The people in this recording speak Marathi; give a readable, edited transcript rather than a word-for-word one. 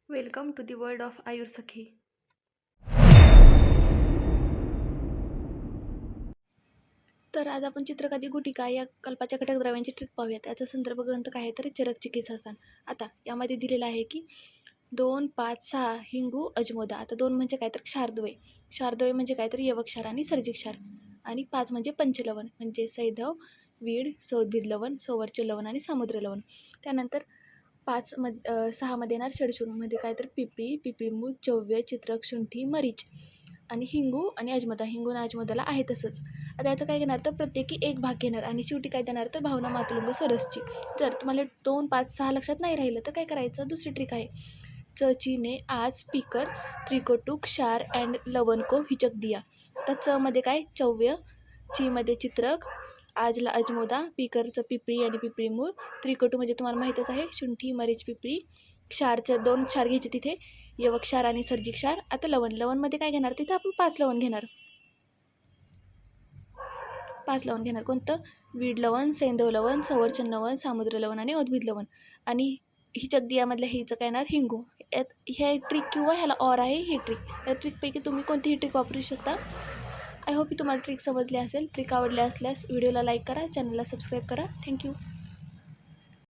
Welcome to the world of Ayur Sakhi. तर आज आपण चित्रकादी गुटिका या कल्पाच्या घटक द्रव्यांची ट्रिक पाहूयात. याचा संदर्भ ग्रंथ काय आहे तर चरक चिकित्सासन. आता यामध्ये दिलेलं आहे की 2, 5, 6 हिंगू अजमोदा. आता 2 म्हणजे काय तर क्षारद्वय, क्षारद्वय म्हणजे काय तर यवक्षार आणि सर्जिक क्षार, आणि 5 म्हणजे पंचलवण म्हणजे सैंधव, वीड, सौद्भिद लवण, सौवर्च लवण आणि समुद्र लवण. त्यानंतर 6 मध्ये येणार षडशूलमध्ये काय तर पिपळी, पिपळीमूळ, चव्य, चित्रक, शुंठी, मरीच आणि हिंगू आणि अजमोदा. हिंगू आणि अजमोदाला आहे तसंच. आता याचं काय घेणार तर प्रत्येकी एक भाग घेणार आणि शेवटी काय देणार तर भावना मातुलुंग स्वरसची. जर तुम्हाला 2, 5, 6 लक्षात नाही राहिलं तर काय करायचं, दुसरी ट्रिक आहे. चीने आज स्पीकर त्रिकोटू क्षार अँड लवण को हिचक दिया. तर च मध्ये काय चव्य, ची मध्ये चित्रक, आजला अजमोदा, पीकरचं पिपळी आणि पिपळी मूळ, त्रिकटू म्हणजे तुम्हाला माहीतच आहे शुंठी, मरीच, पिपळी, क्षारचं 2 क्षार घ्यायचे तिथे, यवक्षार आणि सर्जिक क्षार. आता लवण, लवणमध्ये काय घेणार तिथे आपण 5 लवण घेणार. 5 लवण घेणार कोणतं, वीड लवण, सैंधव लवण, संवर्चन लवण, समुद्र लवण आणि औद्भिद लवण. आणि हिचक दियामधल्या हिचं काय येणार हिंगू. हे ट्रिक किंवा ह्याला ऑर आहे ही ट्रिक. या ट्रिकपैकी तुम्ही कोणतीही ट्रिक वापरू शकता. आय होप की तुम्हाला ट्रिक समजली असेल. ट्रिक आवडली असल्यास व्हिडिओला लाईक करा, चॅनलला सबस्क्राईब करा. थँक्यू.